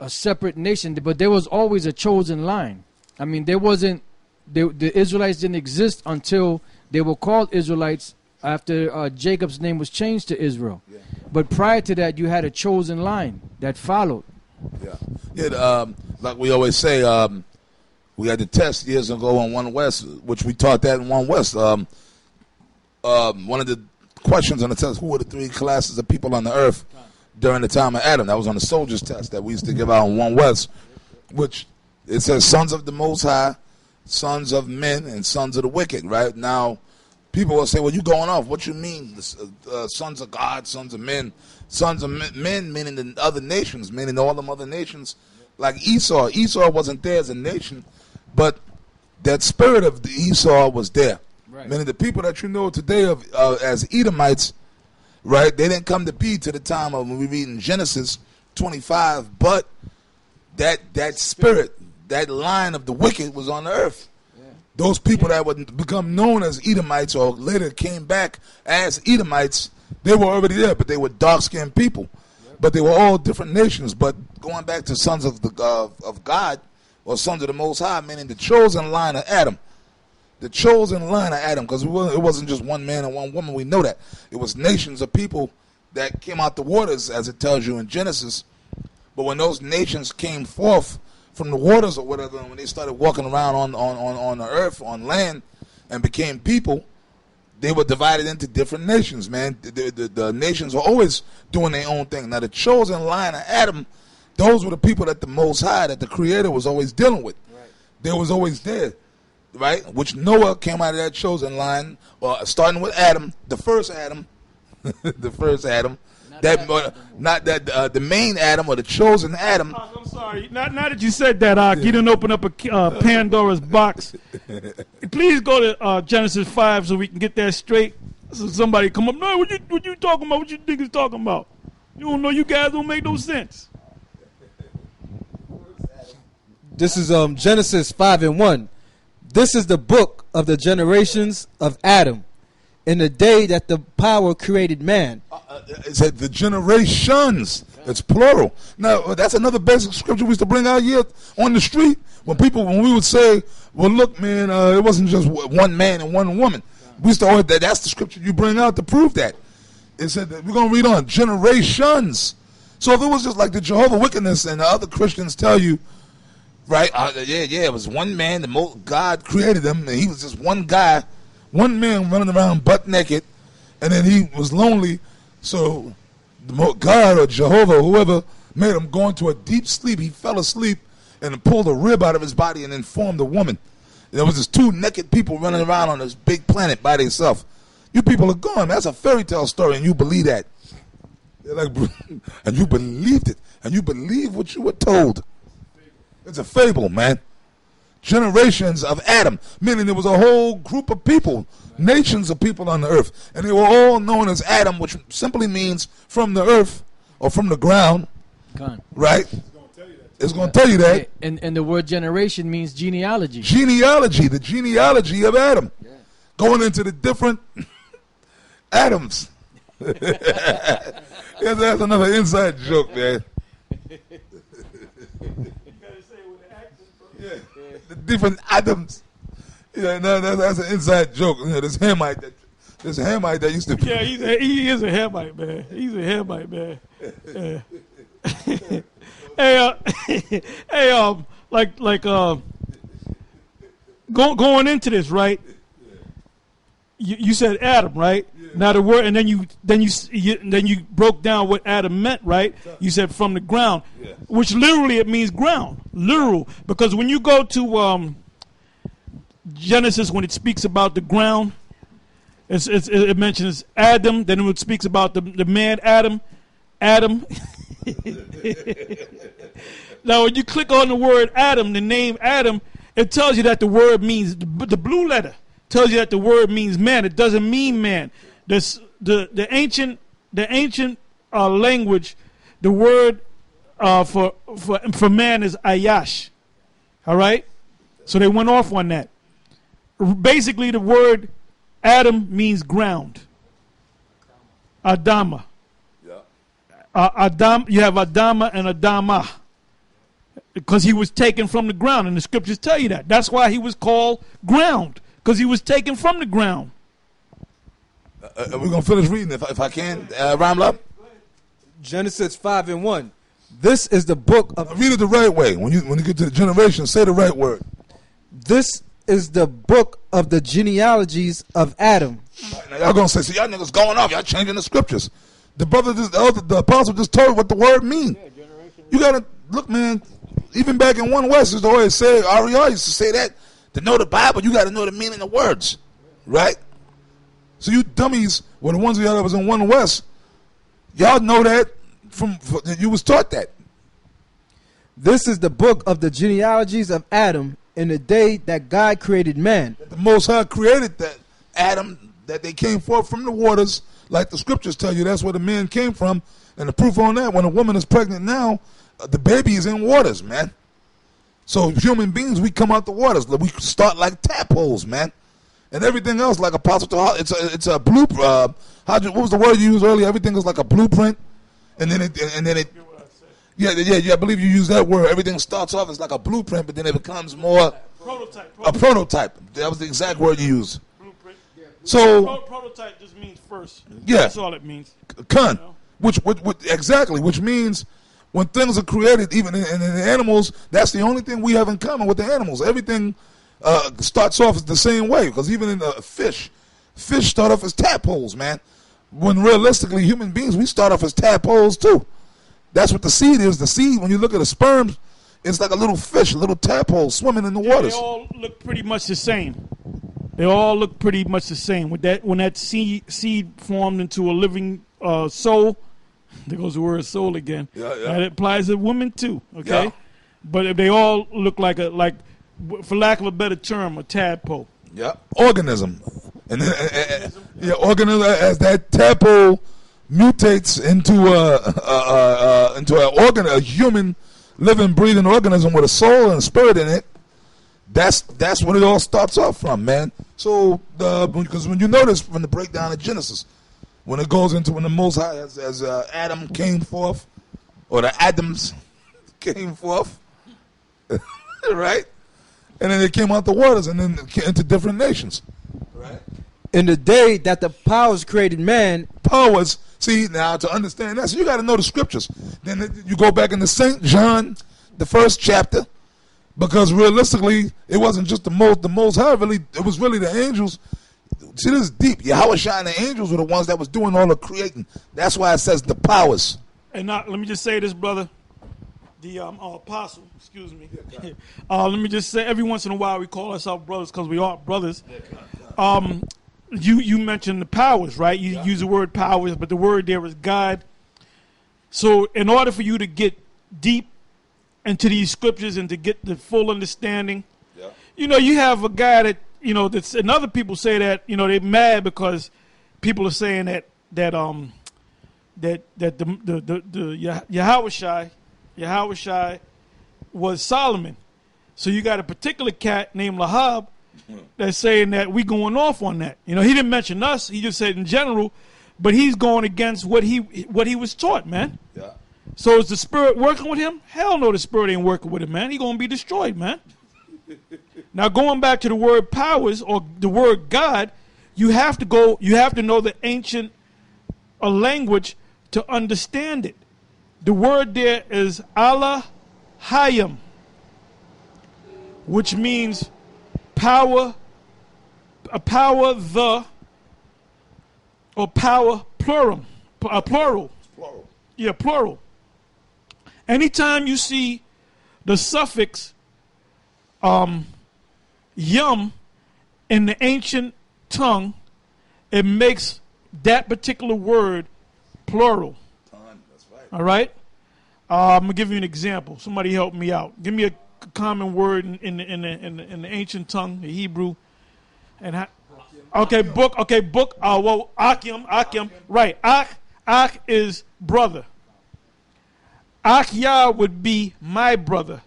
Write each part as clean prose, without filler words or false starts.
a separate nation, but there was always a chosen line. I mean, there wasn't, the Israelites didn't exist until they were called Israelites after Jacob's name was changed to Israel. Yeah. But prior to that, you had a chosen line that followed. Yeah. Like we always say, we had the test years ago on One West, which we taught that in One West. One of the questions on the test, who were the three classes of people on the earth during the time of Adam? That was on the soldiers test that we used to give out in One West, which it says sons of the Most High, sons of men, and sons of the wicked, right? Now, people will say, well, you going off. What you mean? Sons of God, sons of men. Sons of men meaning the other nations, meaning all them other nations. Like Esau. Esau wasn't there as a nation, but that spirit of the Esau was there. Right. Meaning the people that you know today of as Edomites, right, they didn't come to be to the time of when we read in Genesis 25, but that spirit, that line of the wicked was on the earth. Yeah. Those people that would become known as Edomites or later came back as Edomites, they were already there, but they were dark-skinned people. Yep. But they were all different nations. But going back to sons of God, or sons of the Most High, meaning the chosen line of Adam. The chosen line of Adam, because it wasn't just one man and one woman. We know that. It was nations of people that came out the waters, as it tells you in Genesis. But when those nations came forth from the waters or whatever, and when they started walking around on the earth, on land, and became people, they were divided into different nations, man. The nations were always doing their own thing. Now, the chosen line of Adam, those were the people that the Most High, that the Creator was always dealing with. Right. They was always there, right? Which Noah came out of that chosen line, starting with Adam, the first Adam, the first Adam. Not the main Adam or the chosen Adam. I'm sorry. Now that you said that, you didn't open up a Pandora's box. Please go to Genesis 5 so we can get that straight. So somebody come up. No, what you talking about? What you think he's talking about? You don't know. You guys don't make no sense. This is Genesis 5:1. This is the book of the generations of Adam. In the day that the power created man. It said the generations. It's plural. Now, that's another basic scripture we used to bring out here on the street. When we would say, well, look, man, it wasn't just one man and one woman. We used to always, that's the scripture you bring out to prove that. It said that we're going to read on, generations. So if it was just like the Jehovah Wickedness and the other Christians tell you, right, it was one man, God created him, and he was just one guy, one man running around butt naked, and then he was lonely, so God or Jehovah, whoever, made him go into a deep sleep. He fell asleep and pulled a rib out of his body and then formed a woman. And there was just two naked people running around on this big planet by themselves. You people are gone. That's a fairy tale story, and you believe that. And you believed it. And you believe what you were told. It's a fable, man. Generations of Adam, meaning there was a whole group of people, nations of people on the earth, and they were all known as Adam, which simply means from the earth or from the ground, right? It's going to tell you that. And the word generation means genealogy. Genealogy, the genealogy of Adam, going into the different Adams. That's another inside joke, man. The different Adams. Yeah, no, that's an inside joke. You know, this Hamite that used to. Yeah, he is a Hamite, man. He's a Hamite, man. Going into this, right? You said Adam, right? Yeah. Now the word, and then you broke down what Adam meant, right? You said from the ground, which literally it means ground, literal. Because when you go to Genesis, when it speaks about the ground, it mentions Adam. Then it speaks about the man Adam. Now, when you click on the word Adam, the name Adam, it tells you that the word means the blue letter. Tells you that the word means man. It doesn't mean man. The ancient language, the word for man is ayash. All right, so they went off on that. Basically, the word Adam means ground. Adama. Yeah. Adam. You have Adama and Adama. because he was taken from the ground, and the scriptures tell you that. That's why he was called ground, because he was taken from the ground. We're going to finish reading if I can. Ramla? Genesis 5:1. This is the book of. Read it the right way. When you get to the generation, say the right word. This is the book of the genealogies of Adam. Now y'all going to say, y'all niggas going off. Y'all changing the scriptures. The apostle just told what the word mean. You got to, look, man, even back in One West, used to always say, RER used to say that, to know the Bible, you got to know the meaning of words. Right? So you dummies were the ones of y'all that was in One West. Y'all know that you was taught that. This is the book of the genealogies of Adam in the day that God created man. The Most High created that Adam, that they came forth from the waters, like the scriptures tell you. That's where the man came from. And the proof on that, when a woman is pregnant now, the baby is in waters, man. So human beings, we come out the waters. We start like tadpoles, man. And everything else, like Apostle Tahar, it's a blueprint. What was the word you used earlier? Everything is like a blueprint. And then it. Yeah, I believe you used that word. Everything starts off as like a blueprint, but then it becomes more a prototype. That was the exact word you used. Blueprint. So prototype just means first. Yeah, that's all it means. Kun, which means when things are created, even in the animals, that's the only thing we have in common with the animals. Everything starts off the same way, because even in fish start off as tadpoles, man. When realistically, human beings, we start off as tadpoles too. That's what the seed is. The seed, when you look at the sperms, it's like a little fish, a little tadpole swimming in the waters. They all look pretty much the same. They all look pretty much the same. When that seed formed into a living soul, there goes the word soul again. Yeah. That applies to women too. Okay, Yeah. but they all look like for lack of a better term, a tadpole. Yeah, organism, and then organism as that tadpole mutates into a human, living, breathing organism with a soul and a spirit in it. That's what it all starts off from, man. So because when you notice from the breakdown of Genesis, when it goes into when the Most High as Adam came forth, or the Adams came forth, right? And then they came out the waters and then into different nations. Right. In the day that the powers created man. Powers, see, now to understand that, so you got to know the scriptures. Then you go back into St. John, the 1st chapter, because realistically, it wasn't just the most high, really, it was really the angels. See, this is deep. Yahweh and the angels were the ones that was doing all the creating. That's why it says the powers. And let me just say this, brother. The apostle, excuse me. Let me just say, every once in a while we call ourselves brothers because we are brothers. You mentioned the powers, right? You use the word powers, but the word there is God. So in order for you to get deep into these scriptures and to get the full understanding, you have a guy that, and other people say that, they're mad because people are saying that the Yahushai was Solomon. So you got a particular cat named Lahab that's saying that we going off on that. He didn't mention us. He just said in general, but he's going against what he was taught, man. Yeah. So is the spirit working with him? Hell no, the spirit ain't working with him, man. He going to be destroyed, man. Now going back to the word powers or the word God, you have to know the ancient language to understand it. The word there is Allah Hayim, which means power, or power plural. Plural. Yeah, plural. Anytime you see the suffix yum in the ancient tongue, it makes that particular word plural. All right? I'm going to give you an example. Somebody help me out. Give me a common word in the ancient tongue, the Hebrew. Book. Akim. Right. Ak is brother. Akyah would be my brother.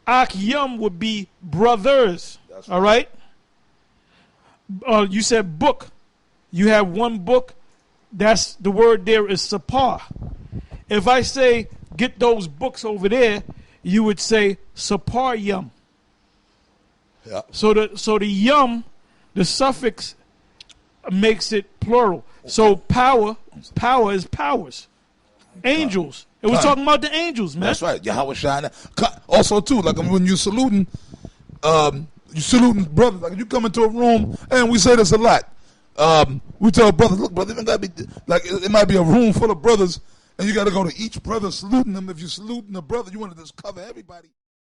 Akyam would be brothers. Right. All right? You said book. You have one book. That's the word there is sapar. If I say, get those books over there, you would say Sapar Yum. Yeah. So the yum, the suffix makes it plural. So power is powers. Angels. It was talking about the angels, man. That's right. Yahweh Shai. Also, too, like when you saluting brothers. Like you come into a room, and we say this a lot. We tell brothers, look, brother, even gotta be like it might be a room full of brothers, and you got to go to each brother saluting them. If you're saluting a brother, you want to just cover everybody.